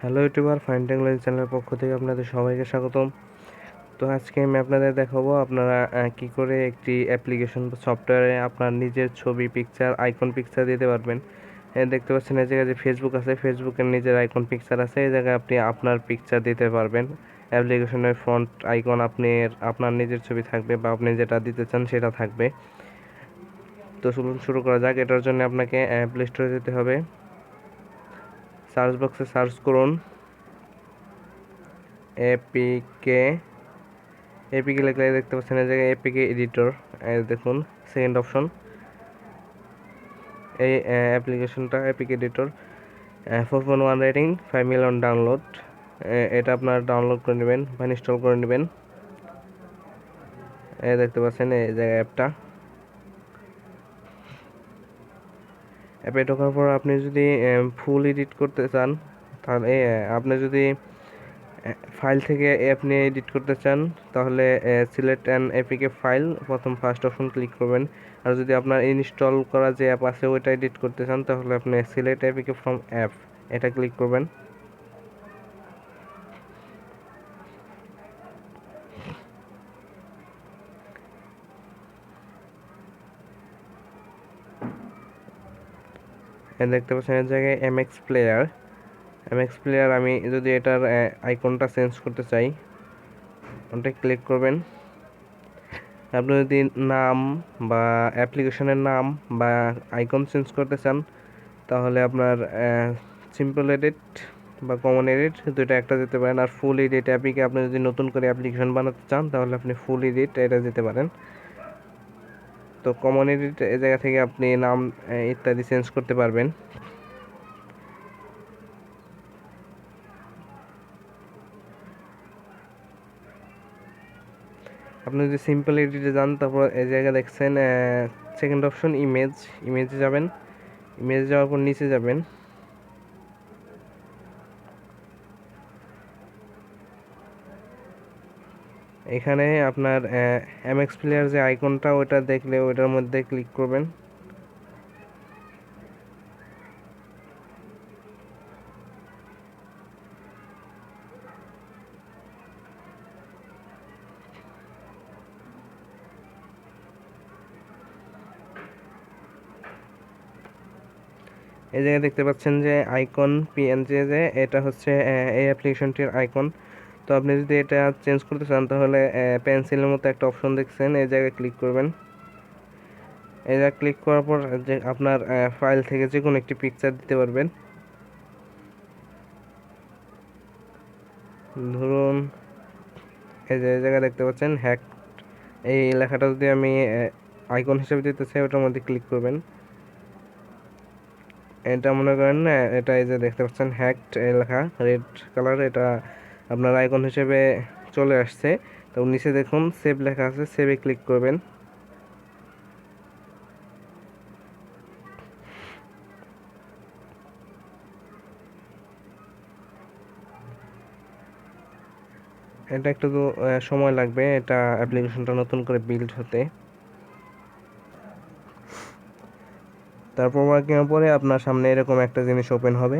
Hello YouTuber, fine technology চ্যানেলের পক্ষ থেকে আপনাদের সবাইকে স্বাগতম। তো আজকে আমি আপনাদের দেখাবো আপনারা কি করে একটি অ্যাপ্লিকেশন বা সফটওয়্যারে আপনার নিজের ছবি, পিকচার, আইকন পিকচার দিতে পারবেন। দেখতে পাচ্ছেন এই জায়গায় যে ফেসবুক আছে, ফেসবুকের নিজের আইকন পিকচার আছে, এই জায়গায় আপনি আপনার পিকচার দিতে পারবেন। অ্যাপ্লিকেশনের ফ্রন্ট আইকন আপনার নিজের ছবি থাকবে বা আপনি যেটা দিতে চান সেটা থাকবে। তো চলুন শুরু করা যাক। এটার জন্য আপনাকে প্লে স্টোরে যেতে হবে। সার্চ বক্সে সার্চ করুন এপিকে। এপিকে লিখলে দেখতে পাচ্ছেন এই জায়গায় এপিকে এডিটর, দেখুন সেকেন্ড অপশন। এই অ্যাপ্লিকেশনটা APK editor 4.1 rating, 5 million download. এটা আপনার ডাউনলোড করে নেবেন বা ইনস্টল করে নেবেন। দেখতে পাচ্ছেন এই জায়গায় অ্যাপে ঢোকার পর আপনি যদি ফুল এডিট করতে চান, তাহলে আপনি যদি ফাইল থেকে আপনি এডিট করতে চান তাহলে সিলেক্ট অ্যান এপিকে ফাইল, প্রথম ফার্স্ট অপশন ক্লিক করবেন। আর যদি আপনার ইনস্টল করা যে অ্যাপ আছে ওইটা এডিট করতে চান তাহলে আপনি সিলেক্ট এপিকে ফ্রম অ্যাপ, এটা ক্লিক করবেন। দেখতে পাচ্ছেন এর জায়গায় এমএক্স প্লেয়ার আমি যদি এটার আইকনটা চেঞ্জ করতে চাই ওটা ক্লিক করবেন। আপনি যদি নাম বা অ্যাপ্লিকেশনের নাম বা আইকন চেঞ্জ করতে চান তাহলে আপনার সিম্পল এডিট বা কমন এডিট দুইটা একটা যেতে পারেন। আর ফুল এডিট অ্যাপিকে আপনি যদি নতুন করে অ্যাপ্লিকেশন বানাতে চান তাহলে আপনি ফুল এডিট এটা যেতে পারেন। তো কমন এডিট এই জায়গা থেকে আপনি নাম ইত্যাদি চেঞ্জ করতে পারবেন। আপনি যদি সিম্পল এডিটে যান তারপর এই জায়গায় দেখছেন সেকেন্ড অপশন ইমেজে যাবেন। ইমেজে যাওয়ার পর নিচে যাবেন। এখানে আপনার এমএক্স প্লেয়ার যে আইকনটা ওটা দেখলে ওটার মধ্যে ক্লিক করবেন। এই জায়গায় দেখতে পাচ্ছেন যে আইকন পিএনজি, যে এটা হচ্ছে এই অ্যাপ্লিকেশনটির আইকন। তো আপনি যদি এটা চেঞ্জ করতে চান তাহলে পেন্সিলের মতো একটা অপশন দেখছেন, এই জায়গায় ক্লিক করবেন। এই জায়গায় ক্লিক করার পর যে আপনার ফাইল থেকে যে কোনো একটি পিকচার দিতে পারবেন। ধরুন এই যে জায়গায় দেখতে পাচ্ছেন হ্যাক, এই লেখাটা যদি আমি আইকন হিসেবে দিতে চাই ওটার মধ্যে ক্লিক করবেন। এটা মনে করেন না, এটা এই যে দেখতে পাচ্ছেন হ্যাকড লেখা রেড কালার, এটা আপনার আইকন হিসেবে চলে আসছে। তো নিচে দেখুন সেভ লেখা আছে, সেভে ক্লিক করবেন। এটা একটু সময় লাগবে এটা অ্যাপ্লিকেশনটা নতুন করে বিল্ড হতে। তারপর কেনার পরে আপনার সামনে এরকম একটা জিনিস ওপেন হবে।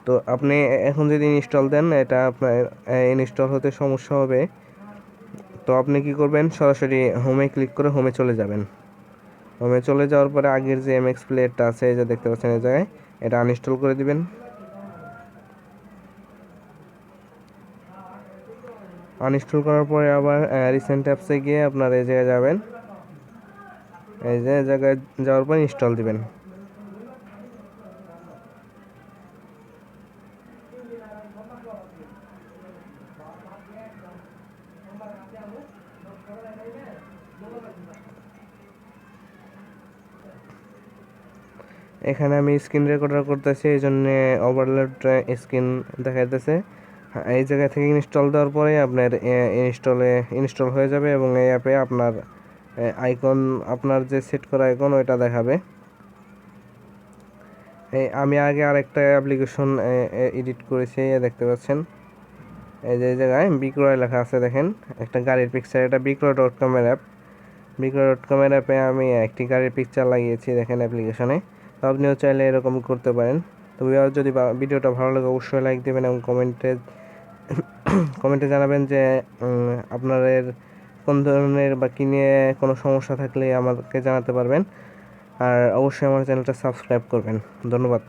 তো আপনি এখন যদি ইনস্টল দেন এটা আপনার ইনস্টল হতে সমস্যা হবে। তো আপনি কি করবেন, সরাসরি হোমে ক্লিক করে হোমে চলে যাবেন। হোমে চলে যাওয়ার পরে আগের যে এমএক্স প্লেয়ারটা আছে এই যে দেখতে পাচ্ছেন এই জায়গায়, এটা আনইনস্টল করে দিবেন। আনইনস্টল করার পরে আবার রিসেন্ট অ্যাপসে গিয়ে আপনার এই জায়গায় যাবেন। এই যে জায়গায় যাওয়ার পর ইনস্টল দিবেন। এখানে আমি স্ক্রিন রেকর্ডার করতেছি, এই জন্য ওভারলোড স্ক্রিন দেখাইতেছে। এই জায়গা থেকে ইনস্টল দেওয়ার পরে আপনার ইনস্টল হয়ে যাবে এবং এই অ্যাপে আপনার আইকন, আপনার যে সেট করা আইকন ওইটা দেখাবে। আমি আগে আরেকটা অ্যাপ্লিকেশন এডিট করেছি, দেখতে পাচ্ছেন এই যে জায়গায় বিক্রয় লেখা আছে, দেখেন একটা গাড়ির পিকচার, এটা বিক্রয়.com এর অ্যাপ। বিক্রয়.com এর অ্যাপে আমি একটি গাড়ির পিকচার লাগিয়েছি দেখেন অ্যাপ্লিকেশনে। তো আপনিও চাইলে এরকম করতে পারেন। তো তো যদি ভিডিওটা ভালো লাগে অবশ্যই লাইক দেবেন এবং কমেন্টে জানাবেন যে আপনাদের কোন ধরনের বা কী নিয়ে কোনো সমস্যা থাকলে আমাকে জানাতে পারবেন। আর অবশ্যই আমার চ্যানেলটা সাবস্ক্রাইব করবেন। ধন্যবাদ।